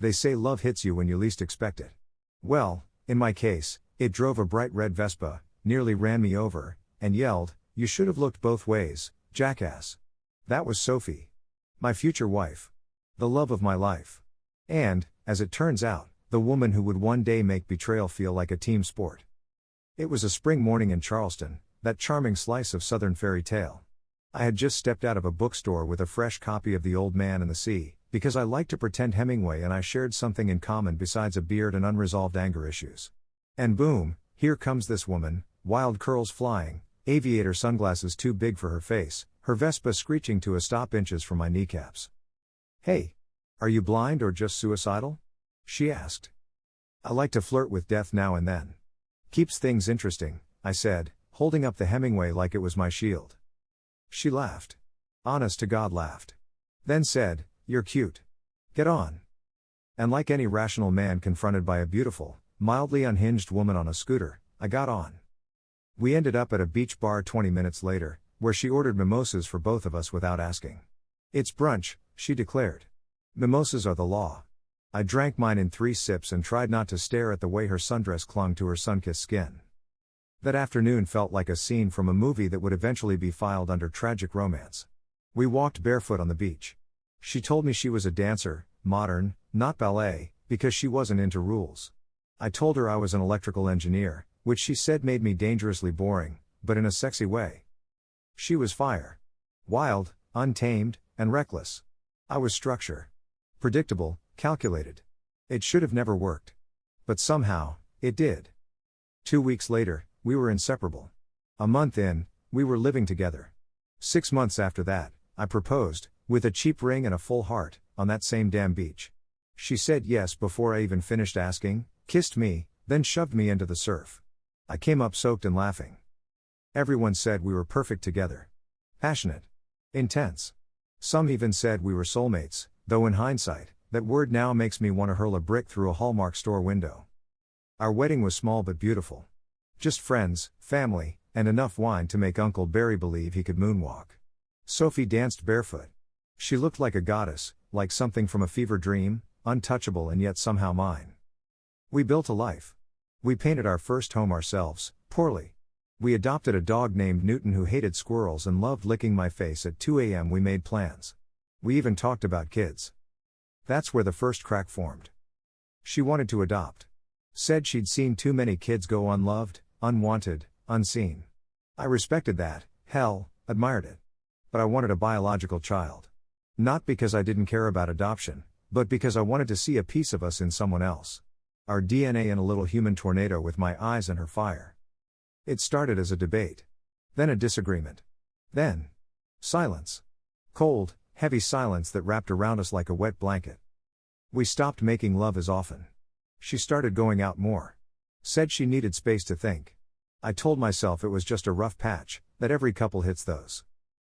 They say love hits you when you least expect it. Well, in my case, it drove a bright red Vespa, nearly ran me over, and yelled, "You should have looked both ways, jackass." That was Sophie. My future wife. The love of my life. And, as it turns out, the woman who would one day make betrayal feel like a team sport. It was a spring morning in Charleston, that charming slice of southern fairy tale. I had just stepped out of a bookstore with a fresh copy of The Old Man and the Sea, because I liked to pretend Hemingway and I shared something in common besides a beard and unresolved anger issues. And boom, here comes this woman, wild curls flying, aviator sunglasses too big for her face, her Vespa screeching to a stop inches from my kneecaps. "Hey! Are you blind or just suicidal?" she asked. "I like to flirt with death now and then. Keeps things interesting," I said, holding up the Hemingway like it was my shield. She laughed. Honest to God laughed. Then said, "You're cute. Get on." And like any rational man confronted by a beautiful, mildly unhinged woman on a scooter, I got on. We ended up at a beach bar 20 minutes later, where she ordered mimosas for both of us without asking. "It's brunch," she declared. "Mimosas are the law." I drank mine in 3 sips and tried not to stare at the way her sundress clung to her sun-kissed skin. That afternoon felt like a scene from a movie that would eventually be filed under tragic romance. We walked barefoot on the beach. She told me she was a dancer, modern, not ballet, because she wasn't into rules. I told her I was an electrical engineer, which she said made me dangerously boring, but in a sexy way. She was fire. Wild, untamed, and reckless. I was structure. Predictable, calculated. It should have never worked. But somehow, it did. 2 weeks later, we were inseparable. A month in, we were living together. 6 months after that, I proposed, with a cheap ring and a full heart, on that same damn beach. She said yes before I even finished asking, kissed me, then shoved me into the surf. I came up soaked and laughing. Everyone said we were perfect together. Passionate. Intense. Some even said we were soulmates, though in hindsight, that word now makes me want to hurl a brick through a Hallmark store window. Our wedding was small but beautiful. Just friends, family, and enough wine to make Uncle Barry believe he could moonwalk. Sophie danced barefoot. She looked like a goddess, like something from a fever dream, untouchable and yet somehow mine. We built a life. We painted our first home ourselves, poorly. We adopted a dog named Newton who hated squirrels and loved licking my face at 2 a.m. We made plans. We even talked about kids. That's where the first crack formed. She wanted to adopt. Said she'd seen too many kids go unloved, unwanted, unseen. I respected that, hell, admired it. But I wanted a biological child. Not because I didn't care about adoption, but because I wanted to see a piece of us in someone else. Our DNA in a little human tornado with my eyes and her fire. It started as a debate. Then a disagreement. Then silence. Cold, heavy silence that wrapped around us like a wet blanket. We stopped making love as often. She started going out more. Said she needed space to think. I told myself it was just a rough patch, that every couple hits those.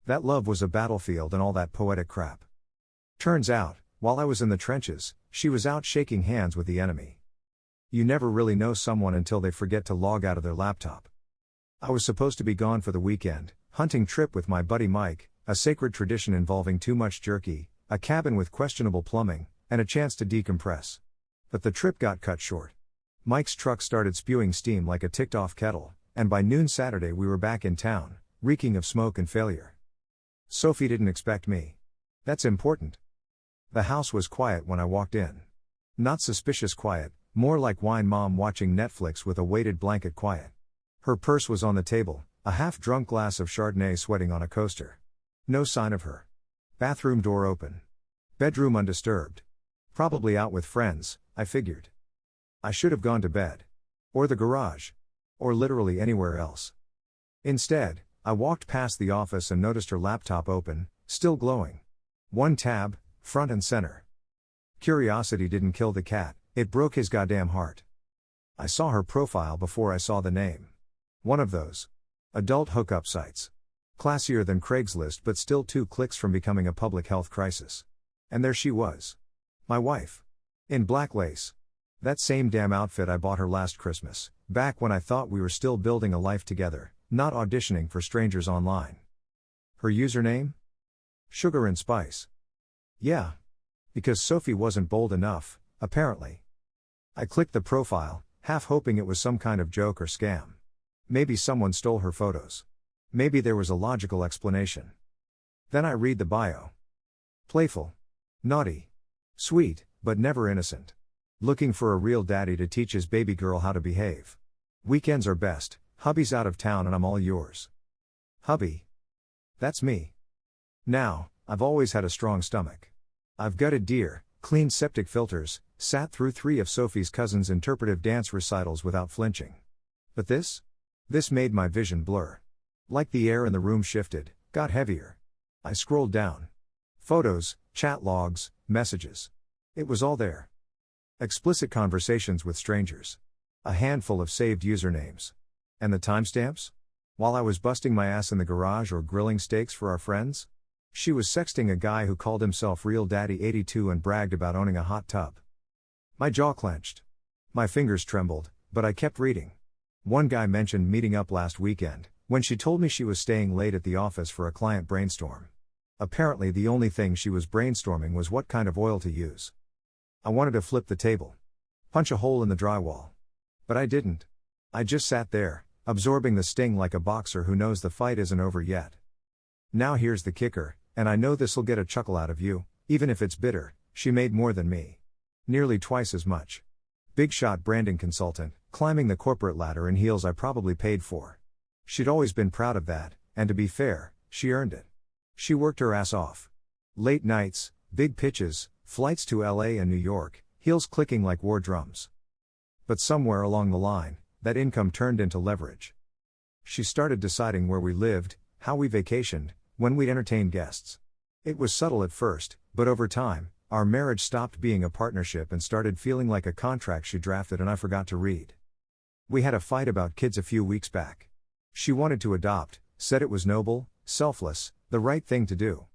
That love was a battlefield and all that poetic crap. Turns out, while I was in the trenches, she was out shaking hands with the enemy. You never really know someone until they forget to log out of their laptop. I was supposed to be gone for the weekend, hunting trip with my buddy Mike, a sacred tradition involving too much jerky, a cabin with questionable plumbing, and a chance to decompress. But the trip got cut short. Mike's truck started spewing steam like a ticked-off kettle, and by noon Saturday we were back in town, reeking of smoke and failure. Sophie didn't expect me. That's important. The house was quiet when I walked in. Not suspicious quiet, more like wine mom watching Netflix with a weighted blanket quiet. Her purse was on the table, a half-drunk glass of Chardonnay sweating on a coaster. No sign of her. Bathroom door open. Bedroom undisturbed. Probably out with friends, I figured. I should have gone to bed. Or the garage. Or literally anywhere else. Instead, I walked past the office and noticed her laptop open, still glowing. One tab, front and center. Curiosity didn't kill the cat, it broke his goddamn heart. I saw her profile before I saw the name. One of those adult hookup sites. Classier than Craigslist but still 2 clicks from becoming a public health crisis. And there she was. My wife. In black lace. That same damn outfit I bought her last Christmas, back when I thought we were still building a life together, not auditioning for strangers online. Her username? Sugar and Spice. Yeah. Because Sophie wasn't bold enough, apparently. I clicked the profile, half hoping it was some kind of joke or scam. Maybe someone stole her photos. Maybe there was a logical explanation. Then I read the bio. Playful. Naughty. Sweet, but never innocent. Looking for a real daddy to teach his baby girl how to behave. Weekends are best, hubby's out of town and I'm all yours. Hubby. That's me. Now, I've always had a strong stomach. I've gutted deer, cleaned septic filters, sat through 3 of Sophie's cousins' interpretive dance recitals without flinching. But this? This made my vision blur. Like the air in the room shifted, got heavier. I scrolled down. Photos, chat logs, messages. It was all there. Explicit conversations with strangers. A handful of saved usernames. And the timestamps? While I was busting my ass in the garage or grilling steaks for our friends? She was sexting a guy who called himself Real Daddy 82 and bragged about owning a hot tub. My jaw clenched. My fingers trembled, but I kept reading. One guy mentioned meeting up last weekend, when she told me she was staying late at the office for a client brainstorm. Apparently the only thing she was brainstorming was what kind of oil to use. I wanted to flip the table. Punch a hole in the drywall. But I didn't. I just sat there, absorbing the sting like a boxer who knows the fight isn't over yet. Now here's the kicker, and I know this'll get a chuckle out of you, even if it's bitter, she made more than me. Nearly twice as much. Big shot branding consultant, climbing the corporate ladder in heels I probably paid for. She'd always been proud of that, and to be fair, she earned it. She worked her ass off. Late nights, big pitches, flights to LA and New York, heels clicking like war drums. But somewhere along the line, that income turned into leverage. She started deciding where we lived, how we vacationed, when we'd entertain guests. It was subtle at first, but over time, our marriage stopped being a partnership and started feeling like a contract she drafted and I forgot to read. We had a fight about kids a few weeks back. She wanted to adopt, said it was noble, selfless, the right thing to do.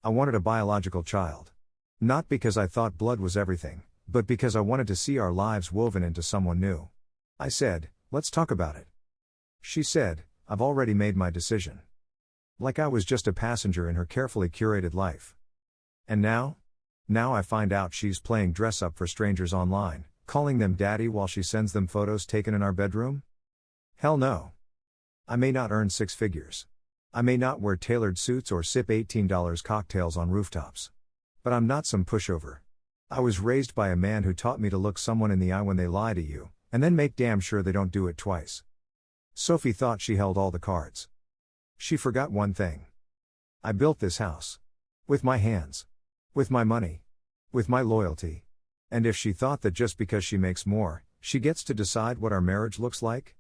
I wanted a biological child. Not because I thought blood was everything, but because I wanted to see our lives woven into someone new. I said, let's talk about it. She said, I've already made my decision. Like I was just a passenger in her carefully curated life. And now? Now I find out she's playing dress up for strangers online, calling them daddy while she sends them photos taken in our bedroom? Hell no. I may not earn 6 figures. I may not wear tailored suits or sip $18 cocktails on rooftops. But I'm not some pushover. I was raised by a man who taught me to look someone in the eye when they lie to you, and then make damn sure they don't do it twice. Sophie thought she held all the cards. She forgot one thing. I built this house. With my hands. With my money. With my loyalty. And if she thought that just because she makes more, she gets to decide what our marriage looks like?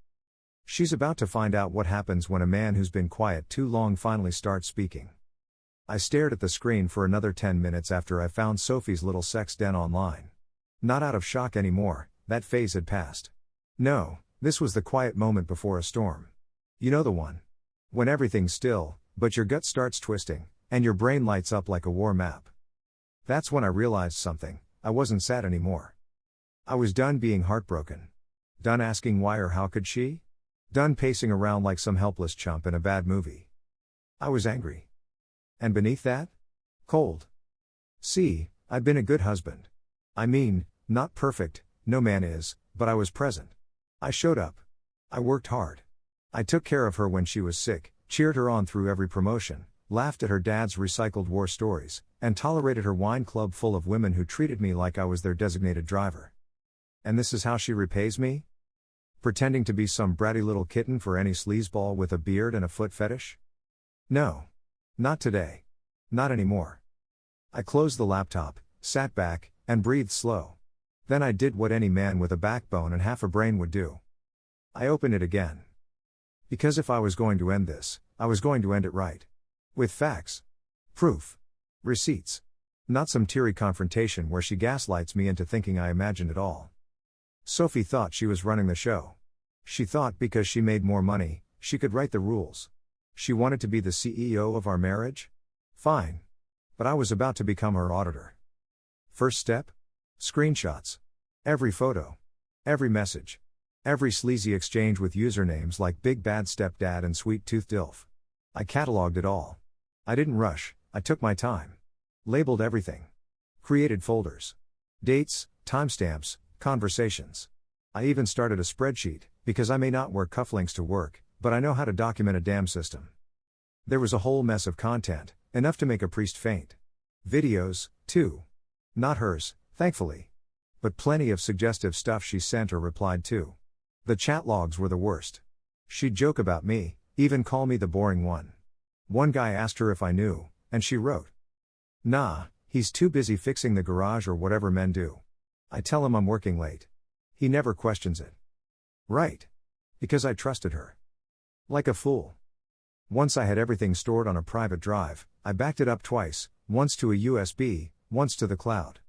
She's about to find out what happens when a man who's been quiet too long finally starts speaking. I stared at the screen for another 10 minutes after I found Sophie's little sex den online. Not out of shock anymore, that phase had passed. No, this was the quiet moment before a storm. You know the one. When everything's still, but your gut starts twisting, and your brain lights up like a war map. That's when I realized something. I wasn't sad anymore. I was done being heartbroken. Done asking why or how could she? Done pacing around like some helpless chump in a bad movie. I was angry. And beneath that? Cold. See, I'd been a good husband. I mean, not perfect, no man is, but I was present. I showed up. I worked hard. I took care of her when she was sick, cheered her on through every promotion, laughed at her dad's recycled war stories, and tolerated her wine club full of women who treated me like I was their designated driver. And this is how she repays me? Pretending to be some bratty little kitten for any sleazeball with a beard and a foot fetish? No. Not today. Not anymore. I closed the laptop, sat back, and breathed slow. Then I did what any man with a backbone and half a brain would do. I opened it again. Because if I was going to end this, I was going to end it right. With facts. Proof. Receipts. Not some teary confrontation where she gaslights me into thinking I imagined it all. Sophie thought she was running the show. She thought because she made more money, she could write the rules. She wanted to be the CEO of our marriage? Fine. But I was about to become her auditor. First step? Screenshots. Every photo. Every message. Every sleazy exchange with usernames like Big Bad Stepdad and Sweet Tooth Dilf. I cataloged it all. I didn't rush, I took my time. Labeled everything. Created folders. Dates, timestamps, conversations. I even started a spreadsheet, because I may not wear cufflinks to work, but I know how to document a damn system. There was a whole mess of content, enough to make a priest faint. Videos, too. Not hers, thankfully. But plenty of suggestive stuff she sent or replied to. The chat logs were the worst. She'd joke about me, even call me the boring one. One guy asked her if I knew, and she wrote, "Nah, he's too busy fixing the garage or whatever men do." I tell him I'm working late. He never questions it. Right. Because I trusted her. Like a fool. Once I had everything stored on a private drive, I backed it up twice, once to a USB, once to the cloud.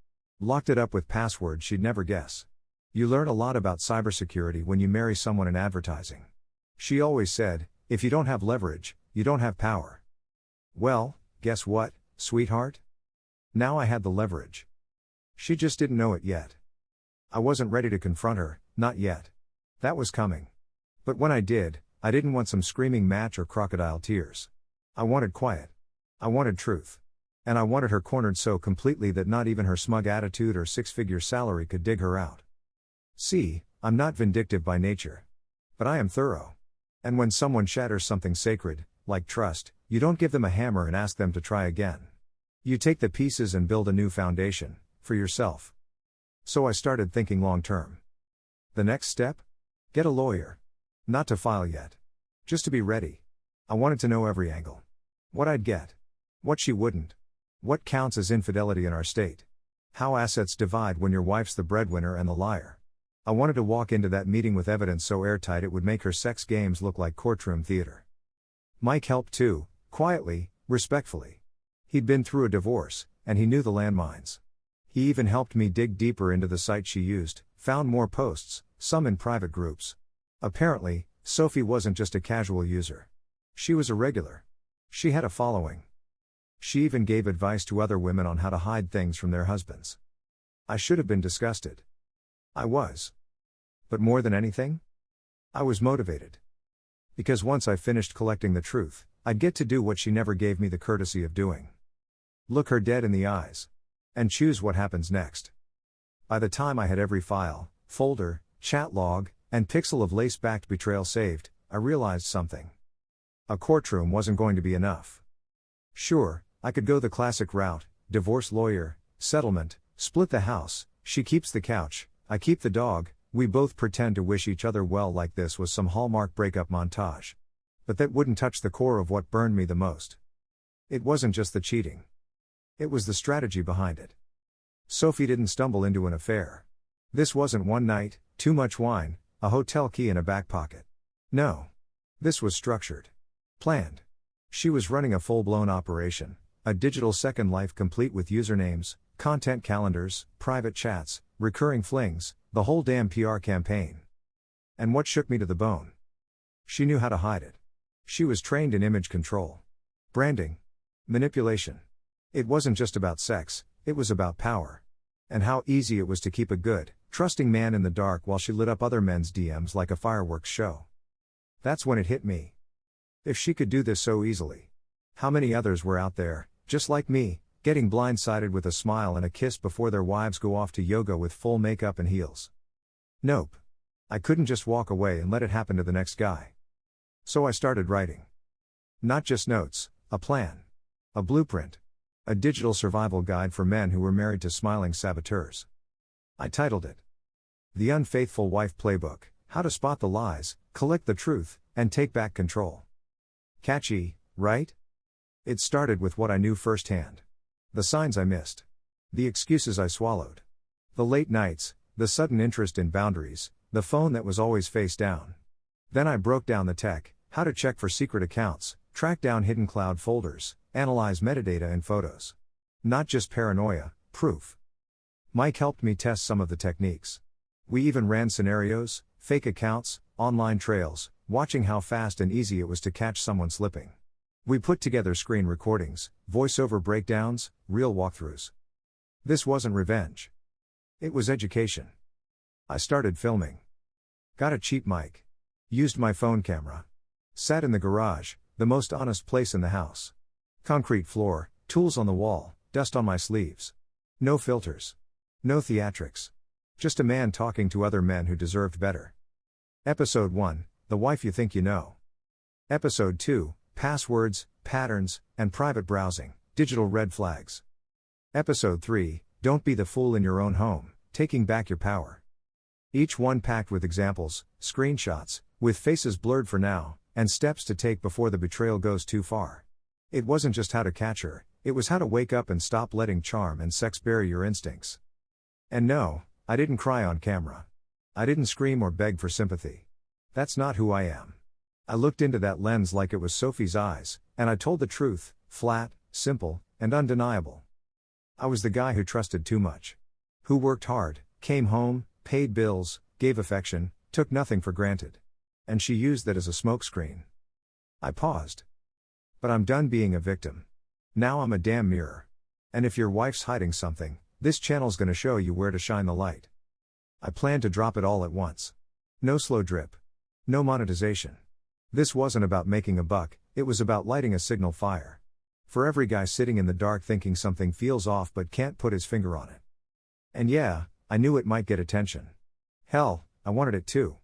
Locked it up with passwords she'd never guess. You learn a lot about cybersecurity when you marry someone in advertising. She always said, if you don't have leverage, you don't have power. Well, guess what, sweetheart? Now I had the leverage. She just didn't know it yet. I wasn't ready to confront her, not yet. That was coming. But when I did, I didn't want some screaming match or crocodile tears. I wanted quiet. I wanted truth. And I wanted her cornered so completely that not even her smug attitude or six-figure salary could dig her out. See, I'm not vindictive by nature. But I am thorough. And when someone shatters something sacred, like trust, you don't give them a hammer and ask them to try again. You take the pieces and build a new foundation, for yourself. So I started thinking long-term. The next step? Get a lawyer. Not to file yet. Just to be ready. I wanted to know every angle. What I'd get. What she wouldn't. What counts as infidelity in our state. How assets divide when your wife's the breadwinner and the liar. I wanted to walk into that meeting with evidence so airtight it would make her sex games look like courtroom theater. Mike helped too, quietly, respectfully. He'd been through a divorce, and he knew the landmines. He even helped me dig deeper into the site she used, found more posts, some in private groups. Apparently, Sophie wasn't just a casual user. She was a regular. She had a following. She even gave advice to other women on how to hide things from their husbands. I should have been disgusted. I was. But more than anything, I was motivated. Because once I finished collecting the truth, I'd get to do what she never gave me the courtesy of doing. Look her dead in the eyes. And choose what happens next. By the time I had every file, folder, chat log, and pixel of lace-backed betrayal saved, I realized something. A courtroom wasn't going to be enough. Sure, I could go the classic route, divorce lawyer, settlement, split the house, she keeps the couch, I keep the dog, we both pretend to wish each other well like this was some Hallmark breakup montage. But that wouldn't touch the core of what burned me the most. It wasn't just the cheating. It was the strategy behind it. Sophie didn't stumble into an affair. This wasn't one night, too much wine, a hotel key in a back pocket. No. This was structured. Planned. She was running a full-blown operation, a digital second life complete with usernames, content calendars, private chats, recurring flings, the whole damn PR campaign. And what shook me to the bone? She knew how to hide it. She was trained in image control. Branding. Manipulation. It wasn't just about sex, it was about power. And how easy it was to keep a good, trusting man in the dark while she lit up other men's DMs like a fireworks show. That's when it hit me. If she could do this so easily, how many others were out there, just like me, getting blindsided with a smile and a kiss before their wives go off to yoga with full makeup and heels? Nope. I couldn't just walk away and let it happen to the next guy. So I started writing. Not just notes, a plan. A blueprint. A digital survival guide for men who were married to smiling saboteurs. I titled it, The Unfaithful Wife Playbook, How to Spot the Lies, Collect the Truth, and Take Back Control. Catchy, right? It started with what I knew firsthand. The signs I missed. The excuses I swallowed. The late nights, the sudden interest in boundaries, the phone that was always face down. Then I broke down the tech, how to check for secret accounts, track down hidden cloud folders, analyze metadata and photos. Not just paranoia, proof. Mike helped me test some of the techniques. We even ran scenarios, fake accounts, online trails, watching how fast and easy it was to catch someone slipping. We put together screen recordings, voiceover breakdowns, real walkthroughs. This wasn't revenge. It was education. I started filming. Got a cheap mic. Used my phone camera. Sat in the garage, the most honest place in the house. Concrete floor, tools on the wall, dust on my sleeves. No filters. No theatrics. Just a man talking to other men who deserved better. Episode 1, The Wife You Think You Know. Episode 2, Passwords, Patterns, and Private Browsing, Digital Red Flags. Episode 3, Don't Be the Fool in Your Own Home, Taking Back Your Power. Each one packed with examples, screenshots, with faces blurred for now, and steps to take before the betrayal goes too far. It wasn't just how to catch her, it was how to wake up and stop letting charm and sex bury your instincts. And no, I didn't cry on camera. I didn't scream or beg for sympathy. That's not who I am. I looked into that lens like it was Sophie's eyes, and I told the truth, flat, simple, and undeniable. I was the guy who trusted too much. Who worked hard, came home, paid bills, gave affection, took nothing for granted. And she used that as a smokescreen. I paused. But I'm done being a victim. Now I'm a damn mirror. And if your wife's hiding something, this channel's gonna show you where to shine the light. I plan to drop it all at once. No slow drip. No monetization. This wasn't about making a buck, it was about lighting a signal fire. For every guy sitting in the dark thinking something feels off but can't put his finger on it. And yeah, I knew it might get attention. Hell, I wanted it too.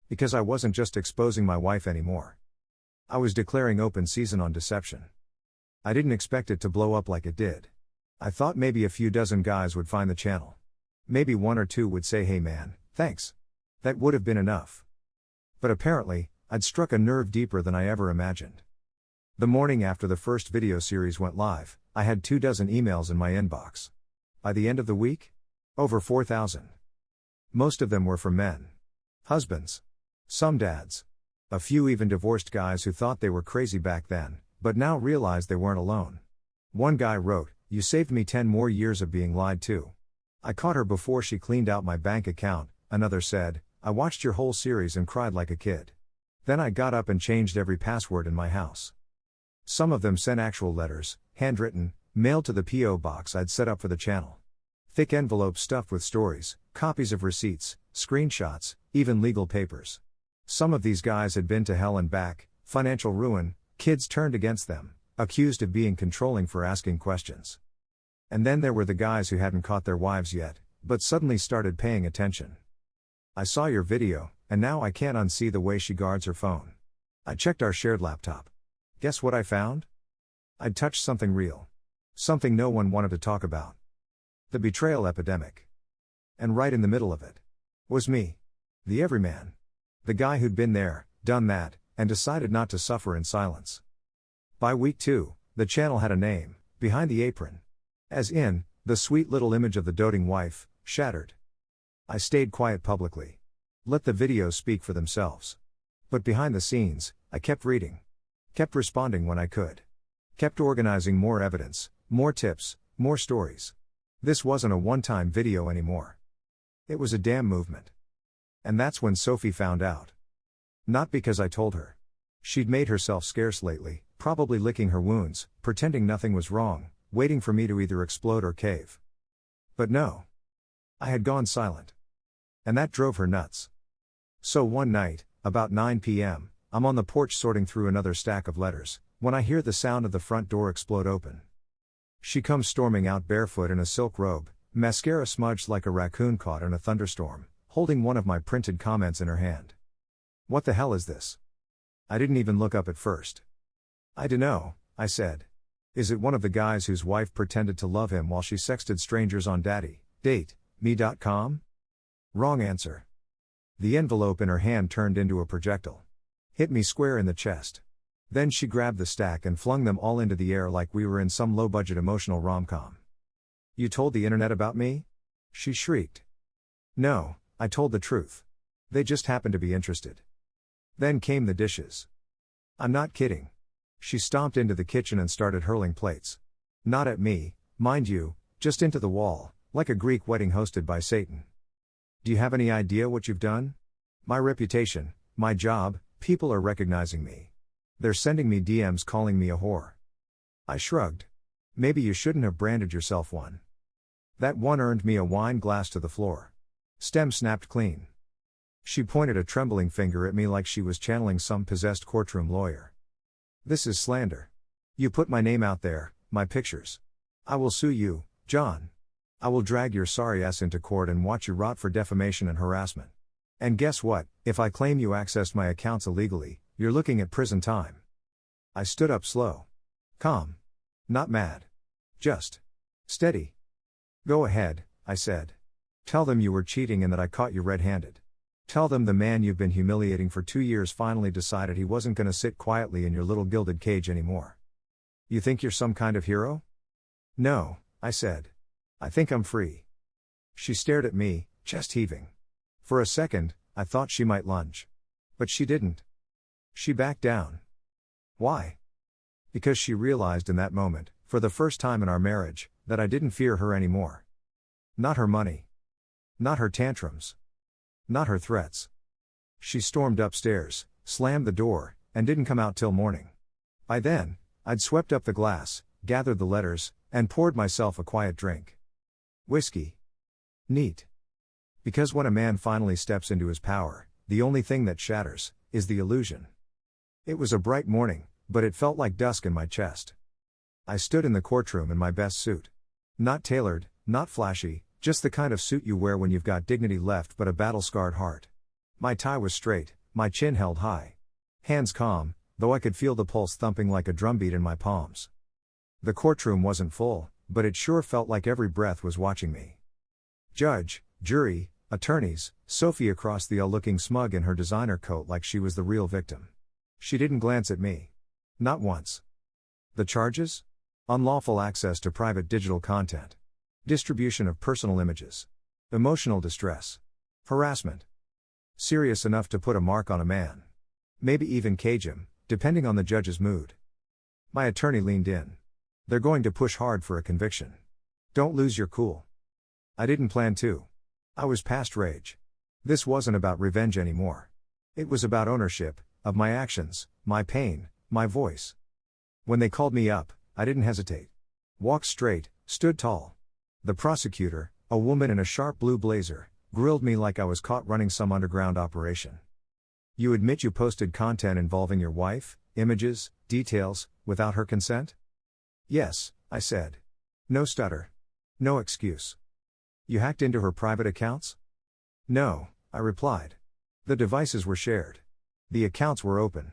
Because I wasn't just exposing my wife anymore. I was declaring open season on deception. I didn't expect it to blow up like it did. I thought maybe a few dozen guys would find the channel. Maybe one or two would say, "Hey man, thanks." That would have been enough. But apparently, I'd struck a nerve deeper than I ever imagined. The morning after the first video series went live, I had 24 emails in my inbox. By the end of the week? Over 4,000. Most of them were from men. Husbands. Some dads. A few even divorced guys who thought they were crazy back then, but now realized they weren't alone. One guy wrote, "You saved me 10 more years of being lied to. I caught her before she cleaned out my bank account." Another said, "I watched your whole series and cried like a kid. Then I got up and changed every password in my house." Some of them sent actual letters, handwritten, mailed to the P.O. box I'd set up for the channel. Thick envelopes stuffed with stories, copies of receipts, screenshots, even legal papers. Some of these guys had been to hell and back, financial ruin, kids turned against them, accused of being controlling for asking questions. And then there were the guys who hadn't caught their wives yet, but suddenly started paying attention. "I saw your video, and now I can't unsee the way she guards her phone. I checked our shared laptop. Guess what I found? I'd touched something real. Something no one wanted to talk about. The betrayal epidemic. And right in the middle of it was me. The everyman. The guy who'd been there, done that, and decided not to suffer in silence." By week 2, the channel had a name, Behind the Apron. As in, the sweet little image of the doting wife, shattered. I stayed quiet publicly. Let the videos speak for themselves. But behind the scenes, I kept reading. Kept responding when I could. Kept organizing more evidence, more tips, more stories. This wasn't a one-time video anymore. It was a damn movement. And that's when Sophie found out. Not because I told her. She'd made herself scarce lately, probably licking her wounds, pretending nothing was wrong, waiting for me to either explode or cave. But no. I had gone silent. And that drove her nuts. So one night, about 9 p.m., I'm on the porch sorting through another stack of letters, when I hear the sound of the front door explode open. She comes storming out barefoot in a silk robe, mascara smudged like a raccoon caught in a thunderstorm, holding one of my printed comments in her hand. "What the hell is this?" I didn't even look up at first. "I dunno," I said. "Is it one of the guys whose wife pretended to love him while she sexted strangers on me.com? Wrong answer." The envelope in her hand turned into a projectile. Hit me square in the chest. Then she grabbed the stack and flung them all into the air like we were in some low-budget emotional rom-com. "You told the internet about me?" she shrieked. "No, I told the truth. They just happened to be interested." Then came the dishes. I'm not kidding. She stomped into the kitchen and started hurling plates. Not at me, mind you, just into the wall, like a Greek wedding hosted by Satan. "Do you have any idea what you've done? My reputation, my job, people are recognizing me. They're sending me DMs calling me a whore." I shrugged. "Maybe you shouldn't have branded yourself one." That one earned me a wine glass to the floor. Stem snapped clean. She pointed a trembling finger at me like she was channeling some possessed courtroom lawyer. "This is slander. You put my name out there, my pictures. I will sue you, John. I will drag your sorry ass into court and watch you rot for defamation and harassment. And guess what, if I claim you accessed my accounts illegally, you're looking at prison time. I stood up slow. Calm. Not mad. Just steady. Go ahead, I said. Tell them you were cheating and that I caught you red-handed. Tell them the man you've been humiliating for 2 years finally decided he wasn't gonna sit quietly in your little gilded cage anymore. You think you're some kind of hero? No, I said. I think I'm free. She stared at me, chest heaving. For a second, I thought she might lunge. But she didn't. She backed down. Why? Because she realized in that moment, for the first time in our marriage, that I didn't fear her anymore. Not her money. Not her tantrums. Not her threats. She stormed upstairs, slammed the door, and didn't come out till morning. By then, I'd swept up the glass, gathered the letters, and poured myself a quiet drink. Whiskey. Neat. Because when a man finally steps into his power, the only thing that shatters is the illusion. It was a bright morning, but it felt like dusk in my chest. I stood in the courtroom in my best suit. Not tailored, not flashy, just the kind of suit you wear when you've got dignity left but a battle-scarred heart. My tie was straight, my chin held high. Hands calm, though I could feel the pulse thumping like a drumbeat in my palms. The courtroom wasn't full, but it sure felt like every breath was watching me. Judge, jury, attorneys, Sophie across the aisle looking smug in her designer coat like she was the real victim. She didn't glance at me. Not once. The charges? Unlawful access to private digital content. Distribution of personal images. Emotional distress. Harassment. Serious enough to put a mark on a man. Maybe even cage him, depending on the judge's mood. My attorney leaned in. They're going to push hard for a conviction. Don't lose your cool. I didn't plan to. I was past rage. This wasn't about revenge anymore. It was about ownership, of my actions, my pain, my voice. When they called me up, I didn't hesitate. Walked straight, stood tall. The prosecutor, a woman in a sharp blue blazer, grilled me like I was caught running some underground operation. You admit you posted content involving your wife, images, details, without her consent? Yes, I said. No stutter. No excuse. You hacked into her private accounts? No, I replied. The devices were shared. The accounts were open.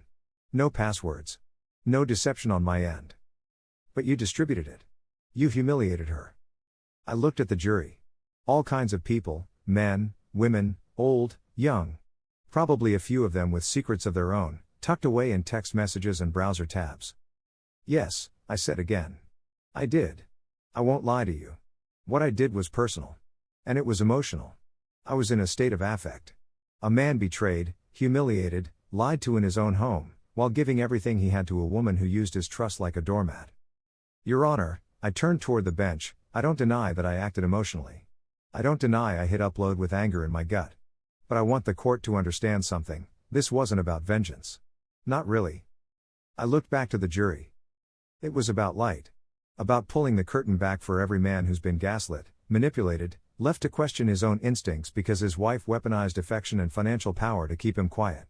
No passwords. No deception on my end. But you distributed it. You humiliated her. I looked at the jury. All kinds of people, men, women, old, young. Probably a few of them with secrets of their own, tucked away in text messages and browser tabs. Yes, I said again. I did. I won't lie to you. What I did was personal. And it was emotional. I was in a state of affect. A man betrayed, humiliated, lied to in his own home, while giving everything he had to a woman who used his trust like a doormat. Your Honor, I turned toward the bench. I don't deny that I acted emotionally. I don't deny I hit upload with anger in my gut. But I want the court to understand something. This wasn't about vengeance. Not really. I looked back to the jury. It was about light. About pulling the curtain back for every man who's been gaslit, manipulated, left to question his own instincts because his wife weaponized affection and financial power to keep him quiet.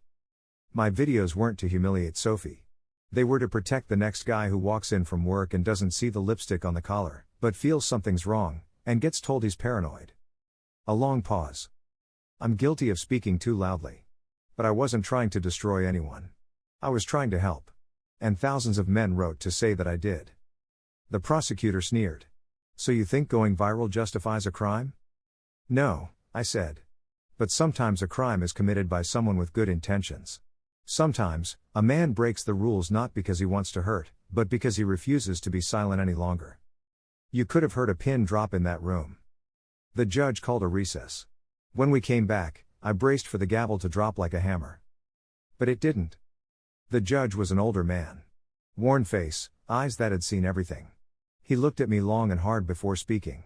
My videos weren't to humiliate Sophie. They were to protect the next guy who walks in from work and doesn't see the lipstick on the collar, but feels something's wrong, and gets told he's paranoid. A long pause. I'm guilty of speaking too loudly. But I wasn't trying to destroy anyone. I was trying to help. And thousands of men wrote to say that I did. The prosecutor sneered. So you think going viral justifies a crime? No, I said. But sometimes a crime is committed by someone with good intentions. Sometimes, a man breaks the rules not because he wants to hurt, but because he refuses to be silent any longer. You could have heard a pin drop in that room. The judge called a recess. When we came back, I braced for the gavel to drop like a hammer. But it didn't. The judge was an older man. Worn face, eyes that had seen everything. He looked at me long and hard before speaking.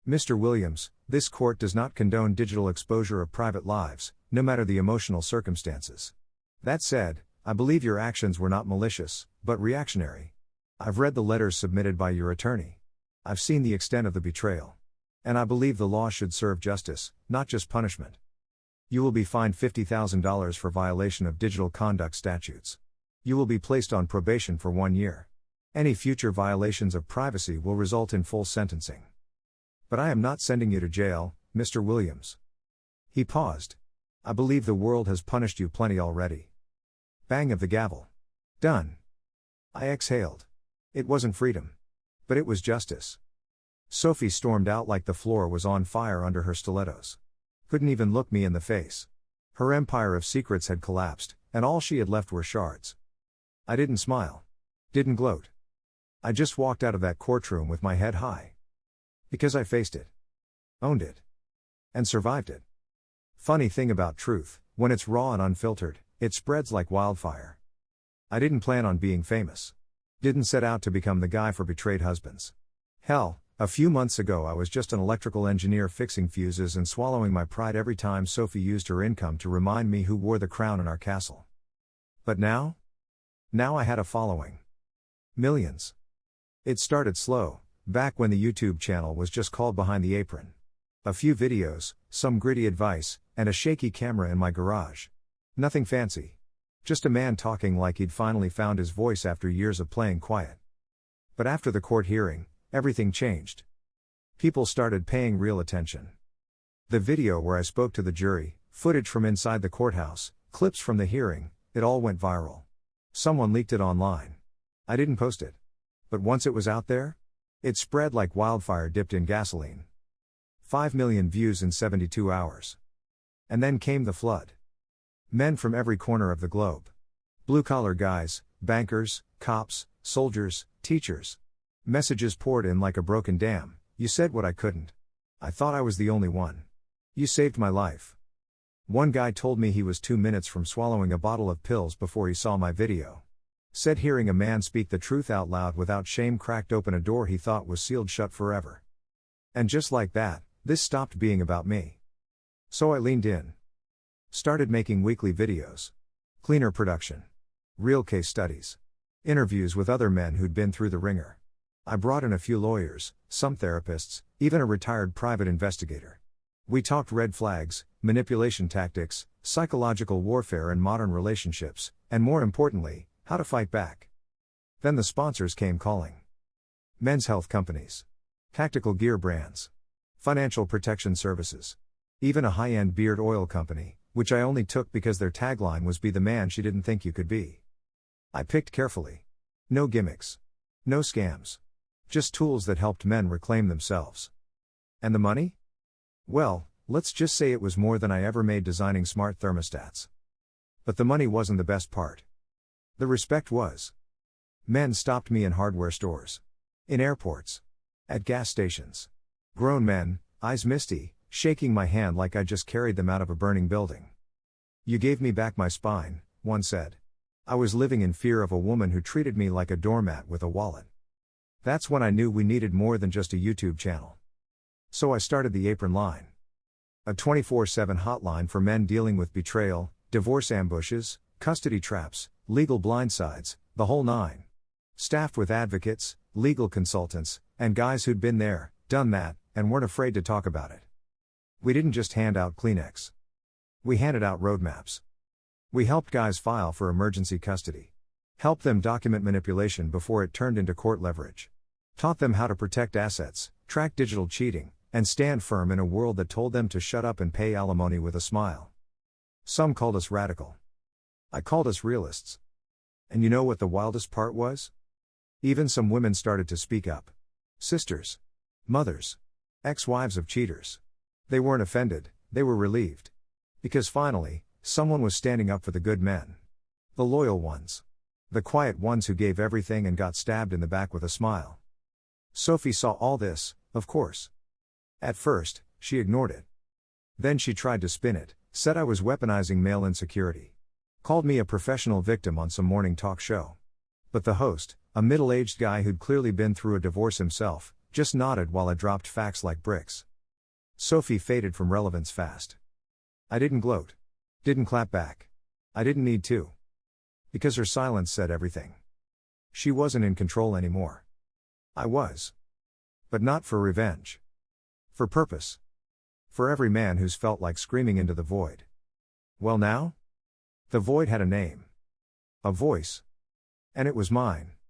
Mr. Williams, this court does not condone digital exposure of private lives, no matter the emotional circumstances. That said, I believe your actions were not malicious, but reactionary. I've read the letters submitted by your attorney. I've seen the extent of the betrayal. And I believe the law should serve justice, not just punishment. You will be fined $50,000 for violation of digital conduct statutes. You will be placed on probation for 1 year. Any future violations of privacy will result in full sentencing. But I am not sending you to jail, Mr. Williams. He paused. I believe the world has punished you plenty already. Bang of the gavel. Done. I exhaled. It wasn't freedom. But it was justice. Sophie stormed out like the floor was on fire under her stilettos. Couldn't even look me in the face. Her empire of secrets had collapsed, and all she had left were shards. I didn't smile. Didn't gloat. I just walked out of that courtroom with my head high. Because I faced it. Owned it. And survived it. Funny thing about truth, when it's raw and unfiltered, it spreads like wildfire. I didn't plan on being famous. Didn't set out to become the guy for betrayed husbands. Hell, a few months ago I was just an electrical engineer fixing fuses and swallowing my pride every time Sophie used her income to remind me who wore the crown in our castle. But now? Now I had a following. Millions. It started slow, back when the YouTube channel was just called Behind the Apron. A few videos, some gritty advice, and a shaky camera in my garage. Nothing fancy. Just a man talking like he'd finally found his voice after years of playing quiet. But after the court hearing, everything changed. People started paying real attention. The video where I spoke to the jury, footage from inside the courthouse, clips from the hearing, it all went viral. Someone leaked it online. I didn't post it. But once it was out there, it spread like wildfire dipped in gasoline. 5 million views in 72 hours. And then came the flood. Men from every corner of the globe. Blue-collar guys, bankers, cops, soldiers, teachers. Messages poured in like a broken dam. You said what I couldn't. I thought I was the only one. You saved my life. One guy told me he was 2 minutes from swallowing a bottle of pills before he saw my video. Said hearing a man speak the truth out loud without shame cracked open a door he thought was sealed shut forever. And just like that, this stopped being about me. So I leaned in. Started making weekly videos. Cleaner production. Real case studies. Interviews with other men who'd been through the ringer. I brought in a few lawyers, some therapists, even a retired private investigator. We talked red flags, manipulation tactics, psychological warfare and modern relationships, and more importantly, how to fight back. Then the sponsors came calling. Men's health companies. Tactical gear brands. Financial protection services. Even a high-end beard oil company, which I only took because their tagline was "Be the man she didn't think you could be." I picked carefully. No gimmicks. No scams. Just tools that helped men reclaim themselves. And the money? Well, let's just say it was more than I ever made designing smart thermostats. But the money wasn't the best part. The respect was. Men stopped me in hardware stores. In airports. At gas stations. Grown men, eyes misty, shaking my hand like I just carried them out of a burning building. You gave me back my spine, one said. I was living in fear of a woman who treated me like a doormat with a wallet. That's when I knew we needed more than just a YouTube channel. So I started the Apron Line. A 24/7 hotline for men dealing with betrayal, divorce ambushes, custody traps, legal blindsides, the whole nine. Staffed with advocates, legal consultants, and guys who'd been there, done that, and weren't afraid to talk about it. We didn't just hand out Kleenex. We handed out roadmaps. We helped guys file for emergency custody. Helped them document manipulation before it turned into court leverage. Taught them how to protect assets, track digital cheating, and stand firm in a world that told them to shut up and pay alimony with a smile. Some called us radical. I called us realists. And you know what the wildest part was? Even some women started to speak up. Sisters. Mothers. Ex-wives of cheaters. They weren't offended, they were relieved. Because finally, someone was standing up for the good men. The loyal ones. The quiet ones who gave everything and got stabbed in the back with a smile. Sophie saw all this, of course. At first, she ignored it. Then she tried to spin it, said I was weaponizing male insecurity. Called me a professional victim on some morning talk show. But the host, a middle-aged guy who'd clearly been through a divorce himself, just nodded while I dropped facts like bricks. Sophie faded from relevance fast. I didn't gloat. Didn't clap back. I didn't need to. Because her silence said everything. She wasn't in control anymore. I was. But not for revenge. For purpose. For every man who's felt like screaming into the void. Well now? The void had a name. A voice. And it was mine.